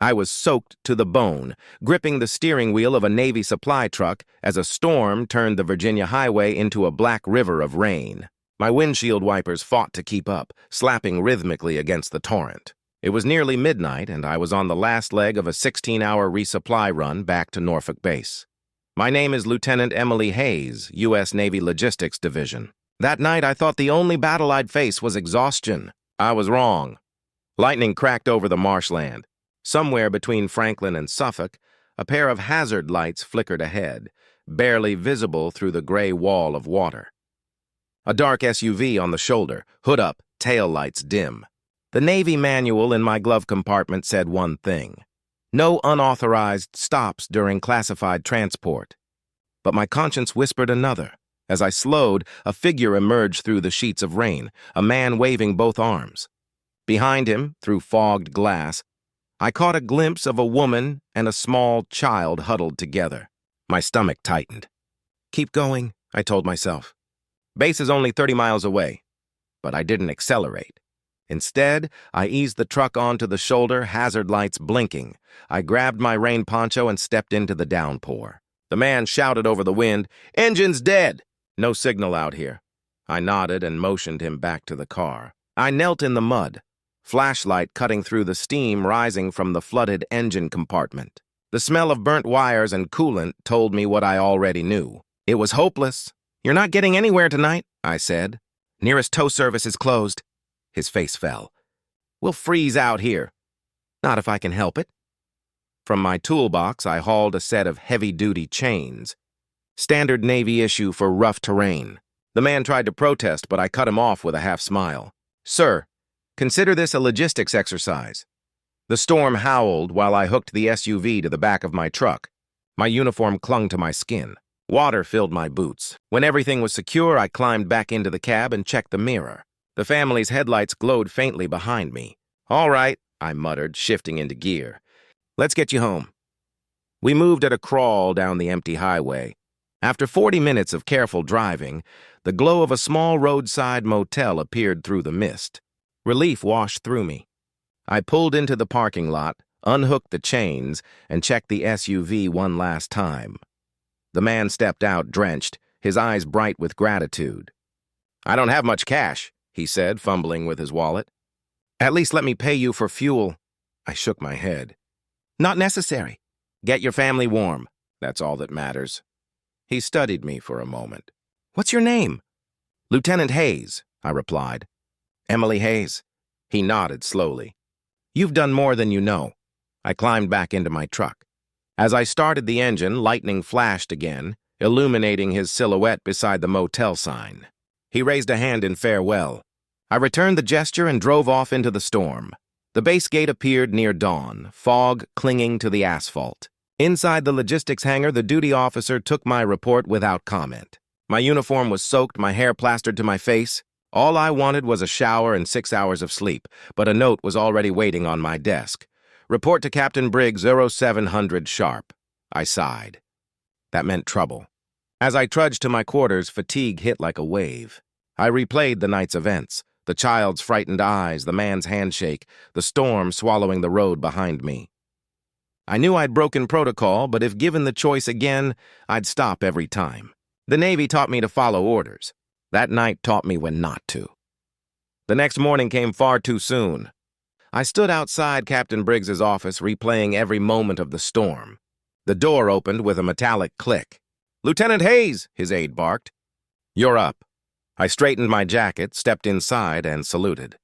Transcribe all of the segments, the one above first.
I was soaked to the bone, gripping the steering wheel of a Navy supply truck as a storm turned the Virginia highway into a black river of rain. My windshield wipers fought to keep up, slapping rhythmically against the torrent. It was nearly midnight, and I was on the last leg of a 16-hour resupply run back to Norfolk Base. My name is Lieutenant Emily Hayes, U.S. Navy Logistics Division. That night, I thought the only battle I'd face was exhaustion. I was wrong. Lightning cracked over the marshland. Somewhere between Franklin and Suffolk, a pair of hazard lights flickered ahead, barely visible through the gray wall of water. A dark SUV on the shoulder, hood up, tail lights dim. The Navy manual in my glove compartment said one thing: no unauthorized stops during classified transport. But my conscience whispered another. As I slowed, a figure emerged through the sheets of rain, a man waving both arms. Behind him, through fogged glass, I caught a glimpse of a woman and a small child huddled together. My stomach tightened. Keep going, I told myself. Base is only 30 miles away. But I didn't accelerate. Instead, I eased the truck onto the shoulder, hazard lights blinking. I grabbed my rain poncho and stepped into the downpour. The man shouted over the wind, "Engine's dead!" No signal out here. I nodded and motioned him back to the car. I knelt in the mud, flashlight cutting through the steam rising from the flooded engine compartment. The smell of burnt wires and coolant told me what I already knew. It was hopeless. "You're not getting anywhere tonight," I said. "Nearest tow service is closed." His face fell. "We'll freeze out here." "Not if I can help it." From my toolbox, I hauled a set of heavy-duty chains. Standard Navy issue for rough terrain. The man tried to protest, but I cut him off with a half-smile. "Sir, consider this a logistics exercise." The storm howled while I hooked the SUV to the back of my truck. My uniform clung to my skin. Water filled my boots. When everything was secure, I climbed back into the cab and checked the mirror. The family's headlights glowed faintly behind me. "All right," I muttered, shifting into gear. "Let's get you home." We moved at a crawl down the empty highway. After 40 minutes of careful driving, the glow of a small roadside motel appeared through the mist. Relief washed through me. I pulled into the parking lot, unhooked the chains, and checked the SUV one last time. The man stepped out drenched, his eyes bright with gratitude. "I don't have much cash," he said, fumbling with his wallet. "At least let me pay you for fuel." I shook my head. "Not necessary. Get your family warm. That's all that matters." He studied me for a moment. "What's your name?" "Lieutenant Hayes," I replied. "Emily Hayes?" He nodded slowly. "You've done more than you know." I climbed back into my truck. As I started the engine, lightning flashed again, illuminating his silhouette beside the motel sign. He raised a hand in farewell. I returned the gesture and drove off into the storm. The base gate appeared near dawn, fog clinging to the asphalt. Inside the logistics hangar, the duty officer took my report without comment. My uniform was soaked, my hair plastered to my face. All I wanted was a shower and 6 hours of sleep, but a note was already waiting on my desk. "Report to Captain Briggs 0700 sharp." I sighed. That meant trouble. As I trudged to my quarters, fatigue hit like a wave. I replayed the night's events, the child's frightened eyes, the man's handshake, the storm swallowing the road behind me. I knew I'd broken protocol, but if given the choice again, I'd stop every time. The Navy taught me to follow orders. That night taught me when not to. The next morning came far too soon. I stood outside Captain Briggs's office, replaying every moment of the storm. The door opened with a metallic click. "Lieutenant Hayes," his aide barked. "You're up." I straightened my jacket, stepped inside, and saluted.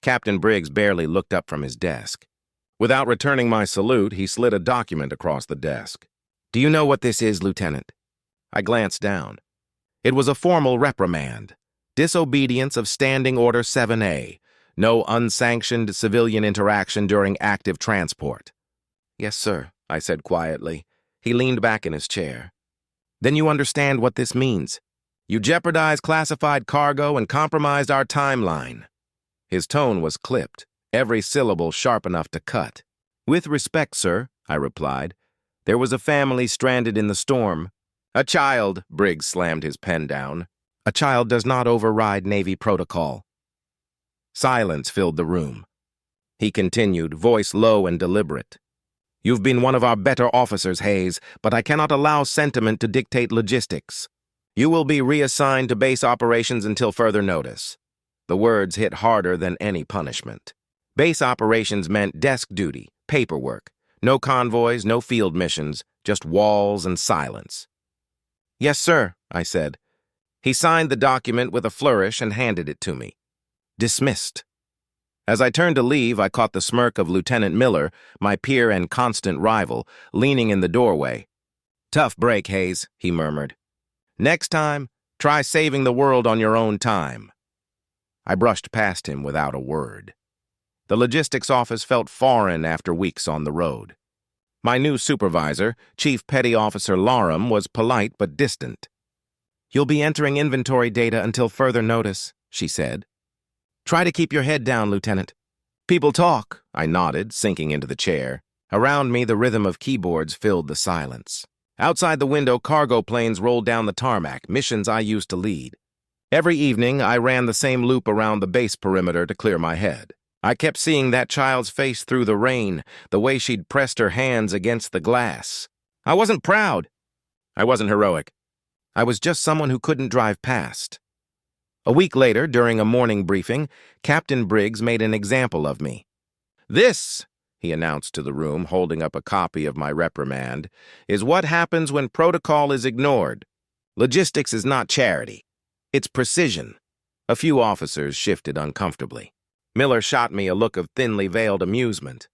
Captain Briggs barely looked up from his desk. Without returning my salute, he slid a document across the desk. "Do you know what this is, Lieutenant?" I glanced down. It was a formal reprimand. Disobedience of Standing Order 7A. No unsanctioned civilian interaction during active transport. "Yes, sir," I said quietly. He leaned back in his chair. "Then you understand what this means. You jeopardized classified cargo and compromised our timeline." His tone was clipped, every syllable sharp enough to cut. "With respect, sir," I replied. "There was a family stranded in the storm." "A child," Briggs slammed his pen down. "A child does not override Navy protocol." Silence filled the room. He continued, voice low and deliberate. You've been one of our better officers, Hayes, but I cannot allow sentiment to dictate logistics. You will be reassigned to base operations until further notice. The words hit harder than any punishment. Base operations meant desk duty, paperwork, no convoys, no field missions, just walls and silence. Yes, sir, I said. He signed the document with a flourish and handed it to me. Dismissed. As I turned to leave, I caught the smirk of Lieutenant Miller, my peer and constant rival, leaning in the doorway. Tough break, Hayes, he murmured. Next time, try saving the world on your own time. I brushed past him without a word. The logistics office felt foreign after weeks on the road. My new supervisor, Chief Petty Officer Larum, was polite but distant. You'll be entering inventory data until further notice, she said. Try to keep your head down, Lieutenant. People talk, I nodded, sinking into the chair. Around me, the rhythm of keyboards filled the silence. Outside the window, cargo planes rolled down the tarmac, missions I used to lead. Every evening, I ran the same loop around the base perimeter to clear my head. I kept seeing that child's face through the rain, the way she'd pressed her hands against the glass. I wasn't proud. I wasn't heroic. I was just someone who couldn't drive past. A week later, during a morning briefing, Captain Briggs made an example of me. This, he announced to the room, holding up a copy of my reprimand, is what happens when protocol is ignored. Logistics is not charity. It's precision. A few officers shifted uncomfortably. Miller shot me a look of thinly veiled amusement.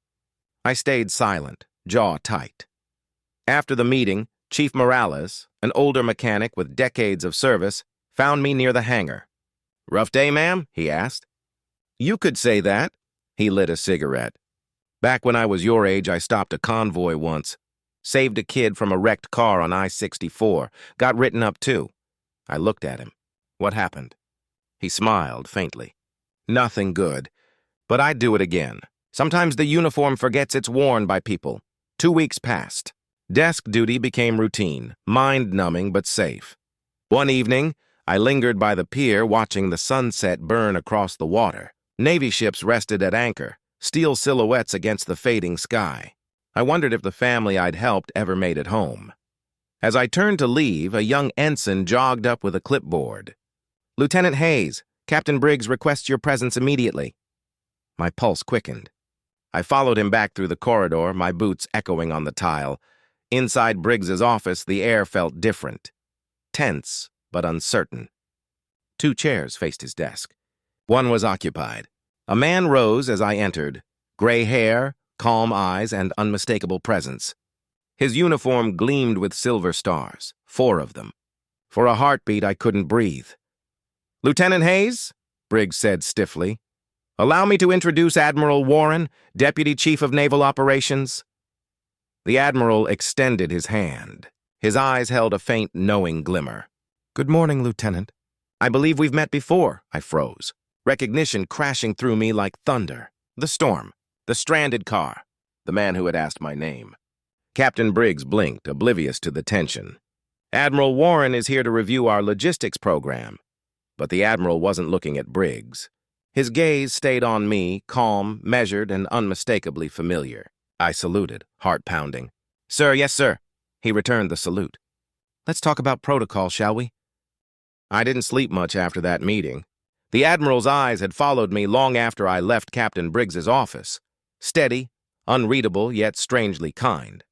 I stayed silent, jaw tight. After the meeting, Chief Morales, an older mechanic with decades of service, found me near the hangar. Rough day, ma'am? He asked. You could say that. He lit a cigarette. Back when I was your age, I stopped a convoy once. Saved a kid from a wrecked car on I-64. Got written up, too. I looked at him. What happened? He smiled faintly. Nothing good. But I'd do it again. Sometimes the uniform forgets it's worn by people. 2 weeks passed. Desk duty became routine, mind-numbing but safe. One evening, I lingered by the pier watching the sunset burn across the water. Navy ships rested at anchor, steel silhouettes against the fading sky. I wondered if the family I'd helped ever made it home. As I turned to leave, a young ensign jogged up with a clipboard. Lieutenant Hayes, Captain Briggs requests your presence immediately. My pulse quickened. I followed him back through the corridor, my boots echoing on the tile. Inside Briggs's office, the air felt different. Tense, but uncertain. 2 chairs faced his desk. One was occupied. A man rose as I entered, gray hair, calm eyes, and unmistakable presence. His uniform gleamed with silver stars, 4 of them. For a heartbeat, I couldn't breathe. Lieutenant Hayes, Briggs said stiffly, allow me to introduce Admiral Warren, Deputy Chief of Naval Operations. The Admiral extended his hand. His eyes held a faint, knowing glimmer. Good morning, Lieutenant. I believe we've met before, I froze. Recognition crashing through me like thunder. The storm. The stranded car. The man who had asked my name. Captain Briggs blinked, oblivious to the tension. Admiral Warren is here to review our logistics program. But the Admiral wasn't looking at Briggs. His gaze stayed on me, calm, measured, and unmistakably familiar. I saluted, heart pounding. Sir, yes, sir. He returned the salute. Let's talk about protocol, shall we? I didn't sleep much after that meeting. The Admiral's eyes had followed me long after I left Captain Briggs's office. Steady, unreadable, yet strangely kind.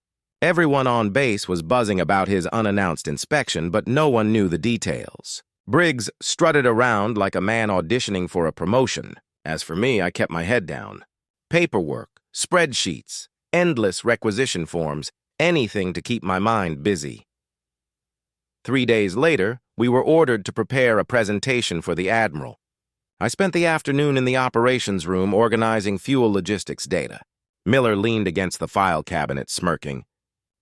Everyone on base was buzzing about his unannounced inspection, but no one knew the details. Briggs strutted around like a man auditioning for a promotion. As for me, I kept my head down. Paperwork, spreadsheets, endless requisition forms, anything to keep my mind busy. 3 days later, we were ordered to prepare a presentation for the Admiral. I spent the afternoon in the operations room organizing fuel logistics data. Miller leaned against the file cabinet, smirking.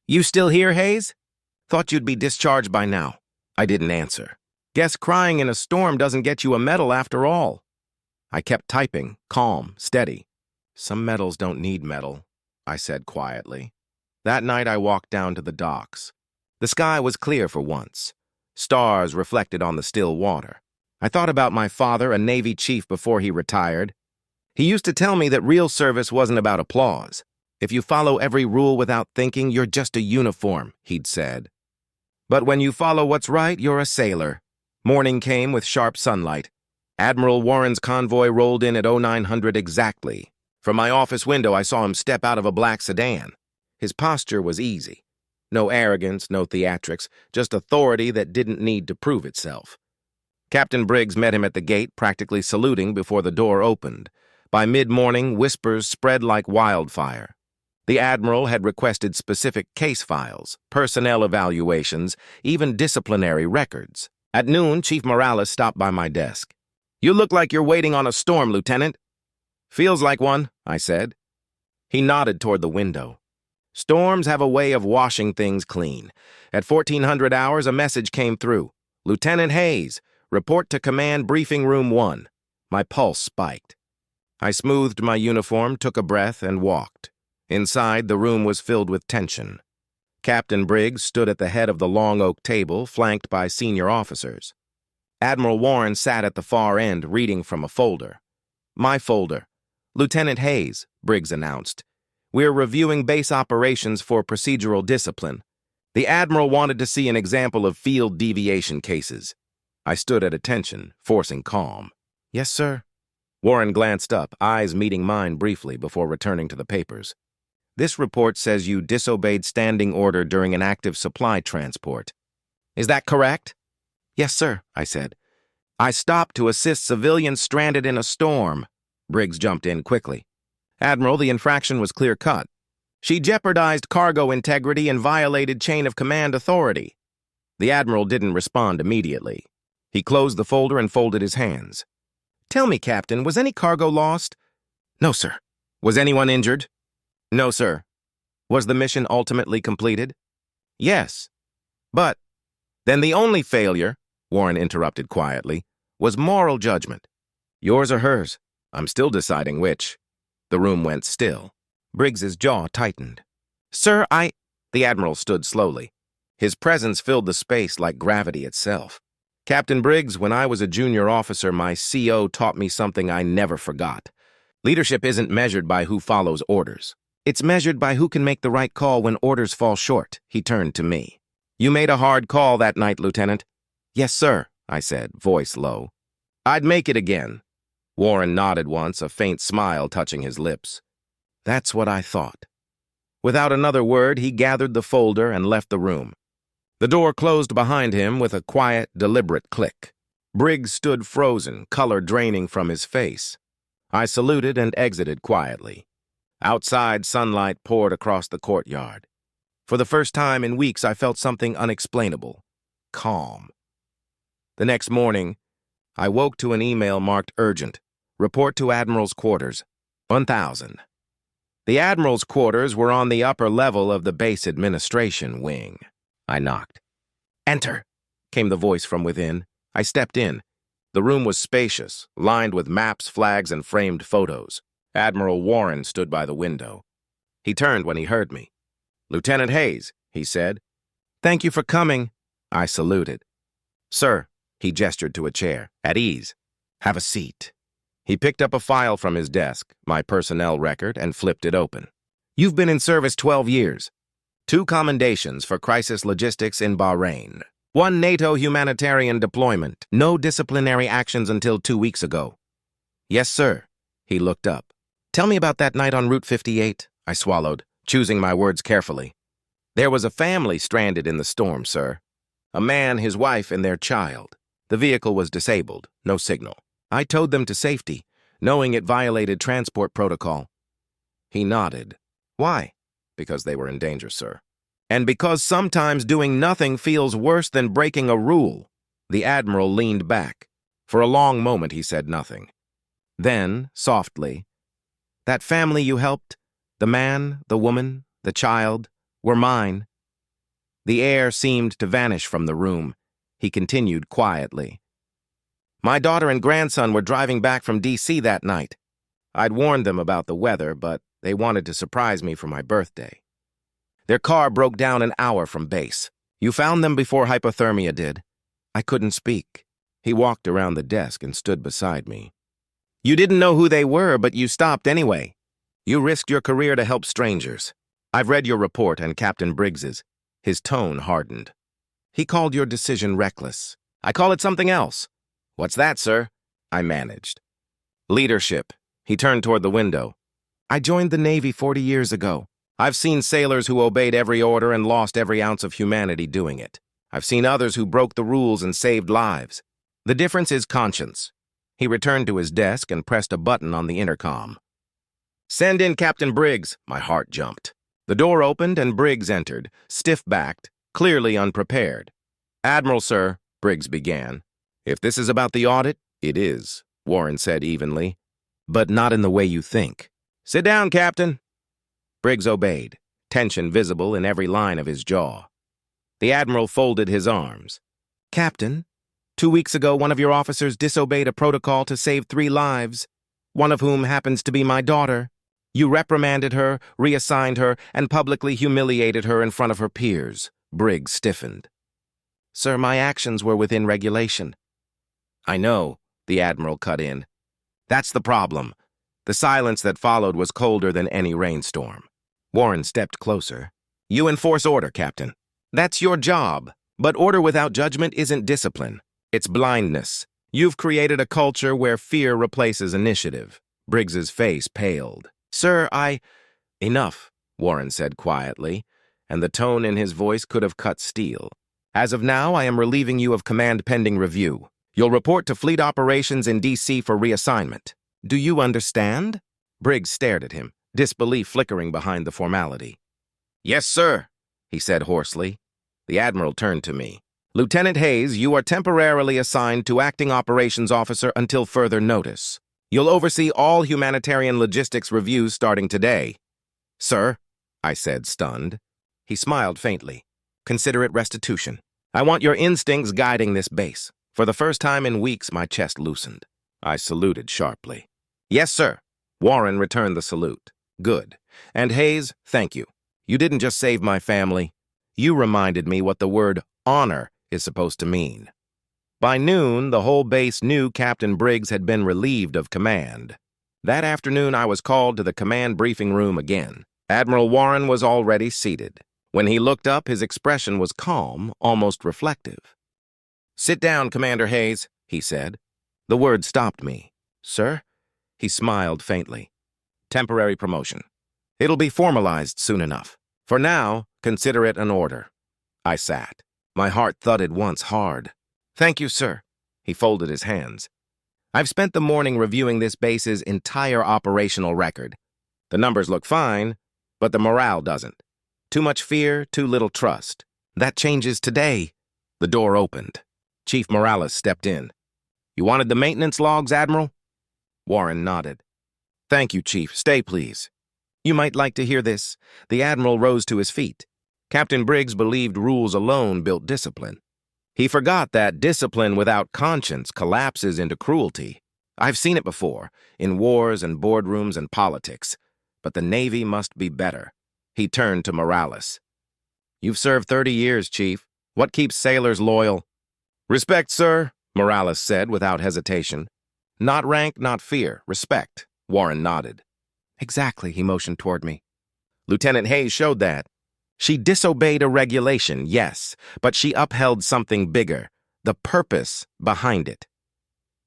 You still here, Hayes? Thought you'd be discharged by now. I didn't answer. Guess crying in a storm doesn't get you a medal after all. I kept typing, calm, steady. Some medals don't need metal, I said quietly. That night I walked down to the docks. The sky was clear for once. Stars reflected on the still water. I thought about my father, a Navy chief before he retired. He used to tell me that real service wasn't about applause. If you follow every rule without thinking, you're just a uniform, he'd said. But when you follow what's right, you're a sailor. Morning came with sharp sunlight. Admiral Warren's convoy rolled in at 0900 exactly. From my office window, I saw him step out of a black sedan. His posture was easy. No arrogance, no theatrics, just authority that didn't need to prove itself. Captain Briggs met him at the gate, practically saluting before the door opened. By mid-morning, whispers spread like wildfire. The Admiral had requested specific case files, personnel evaluations, even disciplinary records. At noon, Chief Morales stopped by my desk. "You look like you're waiting on a storm, Lieutenant." "Feels like one," I said. He nodded toward the window. Storms have a way of washing things clean. At 1400 hours, a message came through. "Lieutenant Hayes, report to Command Briefing Room 1. My pulse spiked. I smoothed my uniform, took a breath, and walked. Inside, the room was filled with tension. Captain Briggs stood at the head of the long oak table, flanked by senior officers. Admiral Warren sat at the far end, reading from a folder. "My folder. Lieutenant Hayes," Briggs announced. "We're reviewing base operations for procedural discipline. The Admiral wanted to see an example of field deviation cases." I stood at attention, forcing calm. "Yes, sir." Warren glanced up, eyes meeting mine briefly before returning to the papers. "This report says you disobeyed standing order during an active supply transport. Is that correct?" "Yes, sir," I said. "I stopped to assist civilians stranded in a storm." Briggs jumped in quickly. "Admiral, the infraction was clear-cut. She jeopardized cargo integrity and violated chain of command authority." The Admiral didn't respond immediately. He closed the folder and folded his hands. "Tell me, Captain, was any cargo lost?" "No, sir." "Was anyone injured?" "No, sir." "Was the mission ultimately completed?" "Yes." "But then the only failure," Warren interrupted quietly, "was moral judgment. Yours or hers? I'm still deciding which." The room went still. Briggs's jaw tightened. "Sir, The Admiral stood slowly. His presence filled the space like gravity itself. "Captain Briggs, when I was a junior officer, my CO taught me something I never forgot. Leadership isn't measured by who follows orders. It's measured by who can make the right call when orders fall short." He turned to me. "You made a hard call that night, Lieutenant." "Yes, sir," I said, voice low. "I'd make it again." Warren nodded once, a faint smile touching his lips. "That's what I thought." Without another word, he gathered the folder and left the room. The door closed behind him with a quiet, deliberate click. Briggs stood frozen, color draining from his face. I saluted and exited quietly. Outside, sunlight poured across the courtyard. For the first time in weeks, I felt something unexplainable. Calm. The next morning, I woke to an email marked urgent. Report to Admiral's quarters. 1000. The Admiral's quarters were on the upper level of the base administration wing. I knocked. "Enter," came the voice from within. I stepped in. The room was spacious, lined with maps, flags, and framed photos. Admiral Warren stood by the window. He turned when he heard me. "Lieutenant Hayes," he said. "Thank you for coming." I saluted. "Sir," he gestured to a chair. "At ease. Have a seat." He picked up a file from his desk, my personnel record, and flipped it open. "You've been in service 12 years. 2 commendations for crisis logistics in Bahrain. 1 NATO humanitarian deployment. No disciplinary actions until 2 weeks ago." "Yes, sir." He looked up. "Tell me about that night on Route 58, I swallowed, choosing my words carefully. "There was a family stranded in the storm, sir. A man, his wife, and their child. The vehicle was disabled, no signal. I towed them to safety, knowing it violated transport protocol." He nodded. "Why?" "Because they were in danger, sir. And because sometimes doing nothing feels worse than breaking a rule." The Admiral leaned back. For a long moment he said nothing. Then, softly, "That family you helped, the man, the woman, the child, were mine." The air seemed to vanish from the room. He continued quietly. "My daughter and grandson were driving back from D.C. that night. I'd warned them about the weather, but they wanted to surprise me for my birthday. Their car broke down an hour from base. You found them before hypothermia did." I couldn't speak. He walked around the desk and stood beside me. "You didn't know who they were, but you stopped anyway. You risked your career to help strangers. I've read your report and Captain Briggs's. His tone hardened. He called your decision reckless. I call it something else. What's that, sir? I managed. Leadership. He turned toward the window. I joined the Navy 40 years ago. I've seen sailors who obeyed every order and lost every ounce of humanity doing it. I've seen others who broke the rules and saved lives. The difference is conscience. He returned to his desk and pressed a button on the intercom. Send in Captain Briggs. My heart jumped. The door opened and Briggs entered, stiff-backed, clearly unprepared. Admiral, sir, Briggs began. If this is about the audit, it is, Warren said evenly. But not in the way you think. Sit down, Captain. Briggs obeyed, tension visible in every line of his jaw. The Admiral folded his arms. Captain, 2 weeks ago one of your officers disobeyed a protocol to save 3 lives, one of whom happens to be my daughter. You reprimanded her, reassigned her, and publicly humiliated her in front of her peers. Briggs stiffened. Sir, my actions were within regulation. I know, the Admiral cut in. That's the problem. The silence that followed was colder than any rainstorm. Warren stepped closer. You enforce order, Captain. That's your job. But order without judgment isn't discipline. It's blindness. You've created a culture where fear replaces initiative. Briggs's face paled. Sir, Enough, Warren said quietly, and the tone in his voice could have cut steel. As of now, I am relieving you of command pending review. You'll report to Fleet Operations in D.C. for reassignment. Do you understand? Briggs stared at him, disbelief flickering behind the formality. Yes, sir, he said hoarsely. The Admiral turned to me. Lieutenant Hayes, you are temporarily assigned to Acting Operations Officer until further notice. You'll oversee all humanitarian logistics reviews starting today. Sir, I said, stunned. He smiled faintly. Consider it restitution. I want your instincts guiding this base. For the first time in weeks, my chest loosened. I saluted sharply. Yes, sir. Warren returned the salute. Good. And Hayes, thank you. You didn't just save my family. You reminded me what the word honor is supposed to mean. By noon, the whole base knew Captain Briggs had been relieved of command. That afternoon, I was called to the command briefing room again. Admiral Warren was already seated. When he looked up, his expression was calm, almost reflective. Sit down, Commander Hayes, he said. The word stopped me. Sir? He smiled faintly. Temporary promotion. It'll be formalized soon enough. For now, consider it an order. I sat. My heart thudded once hard. Thank you, sir. He folded his hands. I've spent the morning reviewing this base's entire operational record. The numbers look fine, but the morale doesn't. Too much fear, too little trust. That changes today. The door opened. Chief Morales stepped in. You wanted the maintenance logs, Admiral? Warren nodded. Thank you, Chief. Stay, please. You might like to hear this. The Admiral rose to his feet. Captain Briggs believed rules alone built discipline. He forgot that discipline without conscience collapses into cruelty. I've seen it before, in wars and boardrooms and politics. But the Navy must be better. He turned to Morales. You've served 30 years, Chief. What keeps sailors loyal? Respect, sir, Morales said without hesitation. Not rank, not fear. Respect. Warren nodded. Exactly, he motioned toward me. Lieutenant Hayes showed that. She disobeyed a regulation, yes, but she upheld something bigger, the purpose behind it.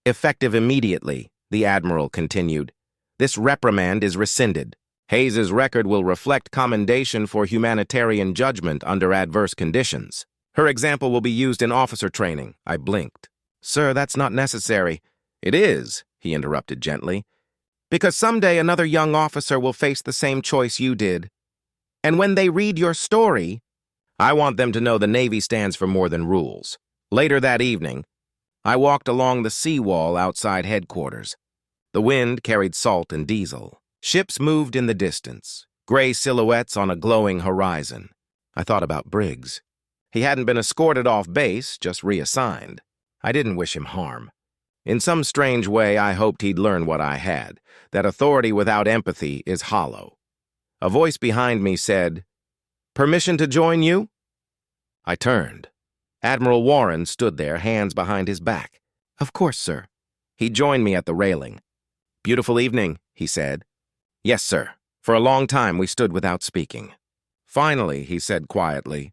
Effective immediately, the Admiral continued. This reprimand is rescinded. Hayes's record will reflect commendation for humanitarian judgment under adverse conditions. Her example will be used in officer training. I blinked. Sir, that's not necessary. It is, he interrupted gently, because someday another young officer will face the same choice you did. And when they read your story, I want them to know the Navy stands for more than rules. Later that evening, I walked along the seawall outside headquarters. The wind carried salt and diesel. Ships moved in the distance, gray silhouettes on a glowing horizon. I thought about Briggs. He hadn't been escorted off base, just reassigned. I didn't wish him harm. In some strange way, I hoped he'd learn what I had, that authority without empathy is hollow. A voice behind me said, "Permission to join you?" I turned. Admiral Warren stood there, hands behind his back. Of course, sir. He joined me at the railing. Beautiful evening, he said. Yes, sir. For a long time, we stood without speaking. Finally, he said quietly,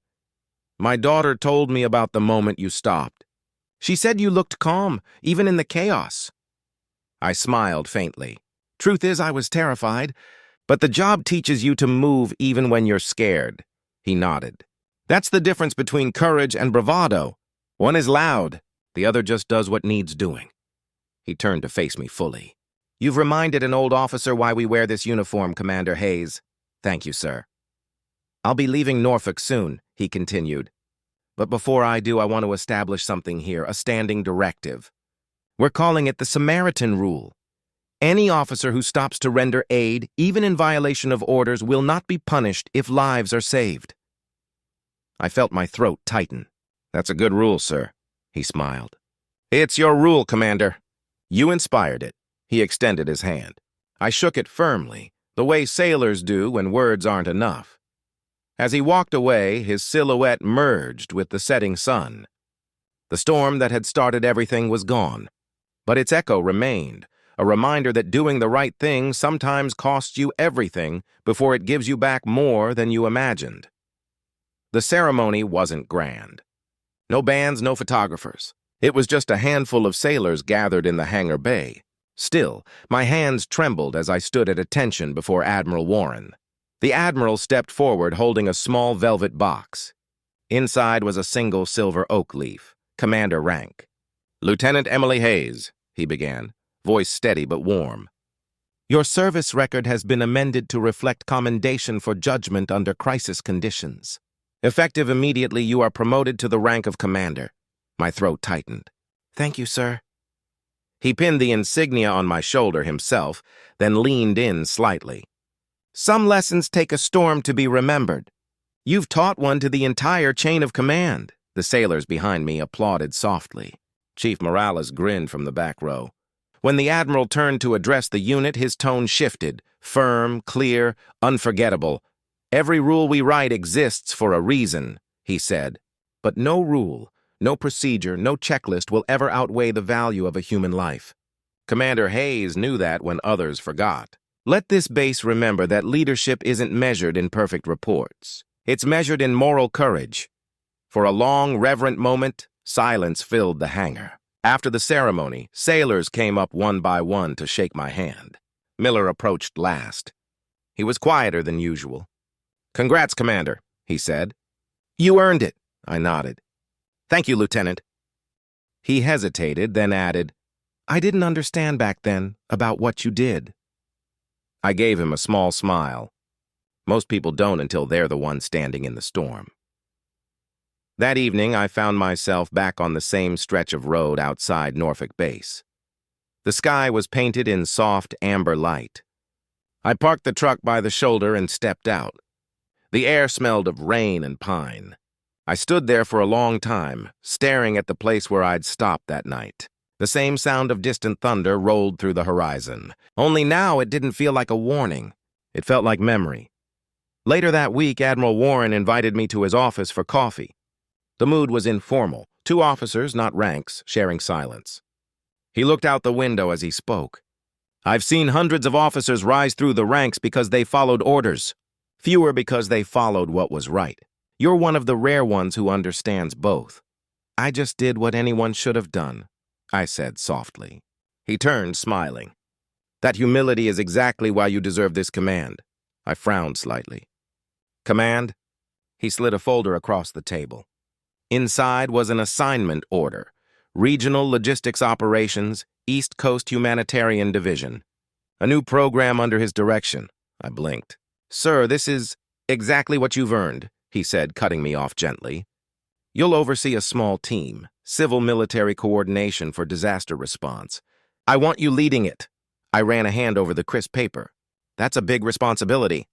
"My daughter told me about the moment you stopped. She said you looked calm, even in the chaos." I smiled faintly. Truth is, I was terrified, but the job teaches you to move even when you're scared. He nodded. That's the difference between courage and bravado. One is loud, the other just does what needs doing. He turned to face me fully. "You've reminded an old officer why we wear this uniform, Commander Hayes." "Thank you, sir." "I'll be leaving Norfolk soon," he continued. "But before I do, I want to establish something here, a standing directive. We're calling it the Samaritan Rule. Any officer who stops to render aid, even in violation of orders, will not be punished if lives are saved." I felt my throat tighten. "That's a good rule, sir," he smiled. "It's your rule, Commander. You inspired it." He extended his hand. I shook it firmly, the way sailors do when words aren't enough. As he walked away, his silhouette merged with the setting sun. The storm that had started everything was gone, but its echo remained, a reminder that doing the right thing sometimes costs you everything before it gives you back more than you imagined. The ceremony wasn't grand. No bands, no photographers. It was just a handful of sailors gathered in the hangar bay. Still, my hands trembled as I stood at attention before Admiral Warren. The Admiral stepped forward holding a small velvet box. Inside was a single silver oak leaf, commander rank. "Lieutenant Emily Hayes," he began, voice steady but warm. "Your service record has been amended to reflect commendation for judgment under crisis conditions. Effective immediately, you are promoted to the rank of commander." My throat tightened. "Thank you, sir." He pinned the insignia on my shoulder himself, then leaned in slightly. "Some lessons take a storm to be remembered. You've taught one to the entire chain of command." The sailors behind me applauded softly. Chief Morales grinned from the back row. When the Admiral turned to address the unit, his tone shifted, firm, clear, unforgettable. "Every rule we write exists for a reason," he said. "But no rule, no procedure, no checklist will ever outweigh the value of a human life." Commander Hayes knew that when others forgot. Let this base remember that leadership isn't measured in perfect reports. It's measured in moral courage. For a long, reverent moment, silence filled the hangar. After the ceremony, sailors came up one by one to shake my hand. Miller approached last. He was quieter than usual. "Congrats, Commander," he said. "You earned it," I nodded. "Thank you, Lieutenant." He hesitated, then added, "I didn't understand back then about what you did." I gave him a small smile. Most people don't until they're the one standing in the storm. That evening, I found myself back on the same stretch of road outside Norfolk Base. The sky was painted in soft amber light. I parked the truck by the shoulder and stepped out. The air smelled of rain and pine. I stood there for a long time, staring at the place where I'd stopped that night. The same sound of distant thunder rolled through the horizon. Only now it didn't feel like a warning. It felt like memory. Later that week, Admiral Warren invited me to his office for coffee. The mood was informal, two officers, not ranks, sharing silence. He looked out the window as he spoke. "I've seen hundreds of officers rise through the ranks because they followed orders. Fewer because they followed what was right. You're one of the rare ones who understands both." "I just did what anyone should have done," I said softly. He turned, smiling. "That humility is exactly why you deserve this command." I frowned slightly. "Command?" He slid a folder across the table. Inside was an assignment order. Regional Logistics Operations, East Coast Humanitarian Division. A new program under his direction. I blinked. "Sir, this is exactly what you've earned," he said, cutting me off gently. "You'll oversee a small team, civil-military coordination for disaster response. I want you leading it." I ran a hand over the crisp paper. "That's a big responsibility."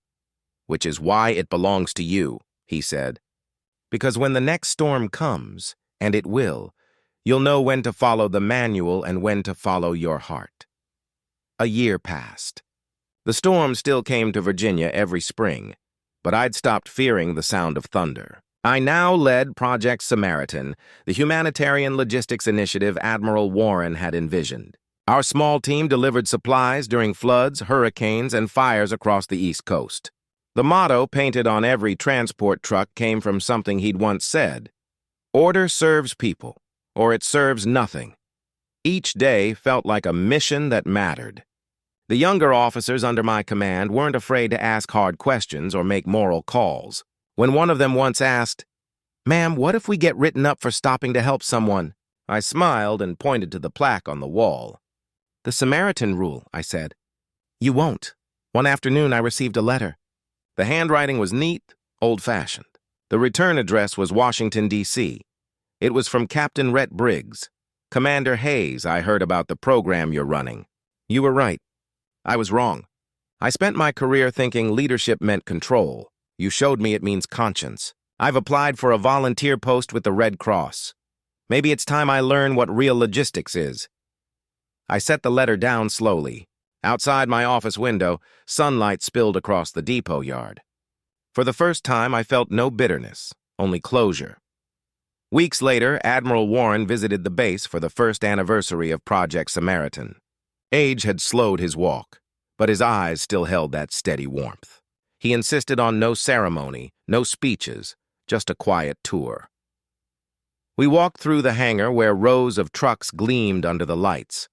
"Which is why it belongs to you," he said. "Because when the next storm comes, and it will, you'll know when to follow the manual and when to follow your heart." A year passed. The storm still came to Virginia every spring, but I'd stopped fearing the sound of thunder. I now led Project Samaritan, the humanitarian logistics initiative Admiral Warren had envisioned. Our small team delivered supplies during floods, hurricanes, and fires across the East Coast. The motto painted on every transport truck came from something he'd once said: "Order serves people, or it serves nothing." Each day felt like a mission that mattered. The younger officers under my command weren't afraid to ask hard questions or make moral calls. When one of them once asked, "Ma'am, what if we get written up for stopping to help someone?" I smiled and pointed to the plaque on the wall. "The Samaritan rule," I said. "You won't." One afternoon I received a letter. The handwriting was neat, old-fashioned. The return address was Washington, D.C. It was from Captain Rhett Briggs. "Commander Hayes, I heard about the program you're running. You were right. I was wrong. I spent my career thinking leadership meant control. You showed me it means conscience. I've applied for a volunteer post with the Red Cross. Maybe it's time I learn what real logistics is." I set the letter down slowly. Outside my office window, sunlight spilled across the depot yard. For the first time, I felt no bitterness, only closure. Weeks later, Admiral Warren visited the base for the first anniversary of Project Samaritan. Age had slowed his walk, but his eyes still held that steady warmth. He insisted on no ceremony, no speeches, just a quiet tour. We walked through the hangar where rows of trucks gleamed under the lights.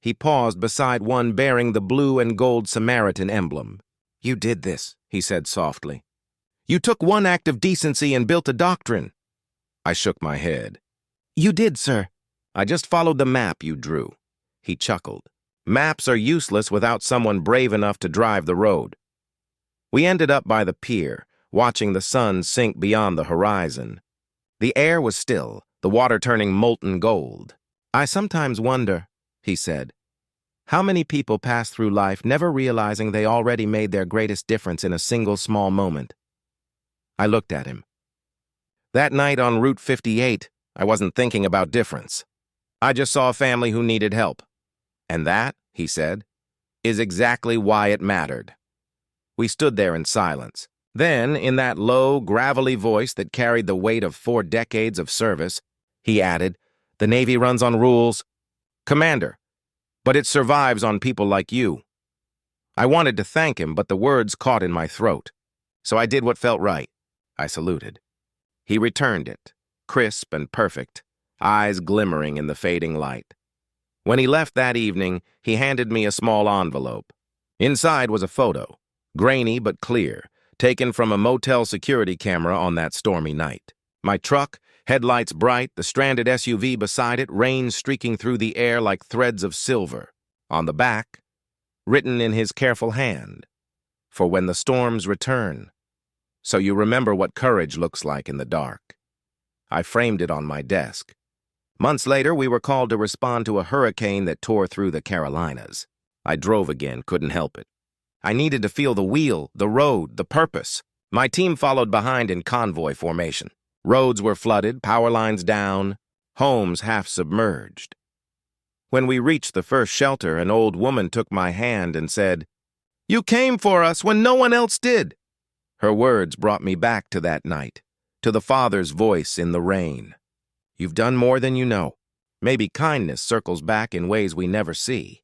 He paused beside one bearing the blue and gold Samaritan emblem. "You did this," he said softly. "You took one act of decency and built a doctrine." I shook my head. "You did, sir." "I just followed the map you drew." He chuckled. "Maps are useless without someone brave enough to drive the road." We ended up by the pier, watching the sun sink beyond the horizon. The air was still, the water turning molten gold. "I sometimes wonder," he said, "how many people pass through life never realizing they already made their greatest difference in a single small moment." I looked at him. That night on Route 58, I wasn't thinking about difference. I just saw a family who needed help. "And that," he said, "is exactly why it mattered." We stood there in silence. Then, in that low, gravelly voice that carried the weight of 4 decades of service, he added, "The Navy runs on rules, Commander, but it survives on people like you." I wanted to thank him, but the words caught in my throat. So I did what felt right. I saluted. He returned it, crisp and perfect, eyes glimmering in the fading light. When he left that evening, he handed me a small envelope. Inside was a photo, grainy but clear, taken from a motel security camera on that stormy night. My truck, headlights bright, the stranded SUV beside it, rain streaking through the air like threads of silver. On the back, written in his careful hand, "For when the storms return, so you remember what courage looks like in the dark." I framed it on my desk. Months later, we were called to respond to a hurricane that tore through the Carolinas. I drove again, couldn't help it. I needed to feel the wheel, the road, the purpose. My team followed behind in convoy formation. Roads were flooded, power lines down, homes half submerged. When we reached the first shelter, an old woman took my hand and said, "You came for us when no one else did." Her words brought me back to that night, to the Father's voice in the rain. "You've done more than you know." Maybe kindness circles back in ways we never see.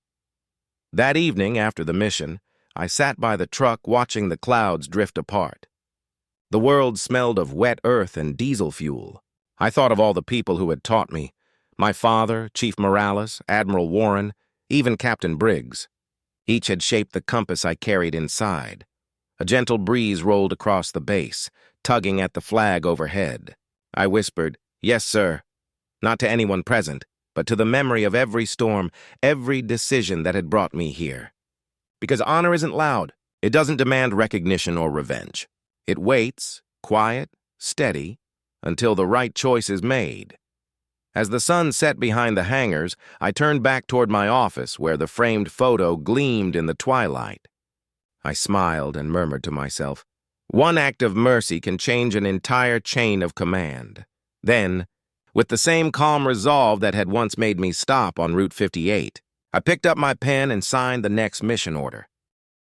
That evening, after the mission, I sat by the truck watching the clouds drift apart. The world smelled of wet earth and diesel fuel. I thought of all the people who had taught me. My father, Chief Morales, Admiral Warren, even Captain Briggs. Each had shaped the compass I carried inside. A gentle breeze rolled across the base, tugging at the flag overhead. I whispered, "Yes, sir," not to anyone present, but to the memory of every storm, every decision that had brought me here. Because honor isn't loud. It doesn't demand recognition or revenge. It waits, quiet, steady, until the right choice is made. As the sun set behind the hangars, I turned back toward my office where the framed photo gleamed in the twilight. I smiled and murmured to myself, one act of mercy can change an entire chain of command. Then, with the same calm resolve that had once made me stop on Route 58, I picked up my pen and signed the next mission order.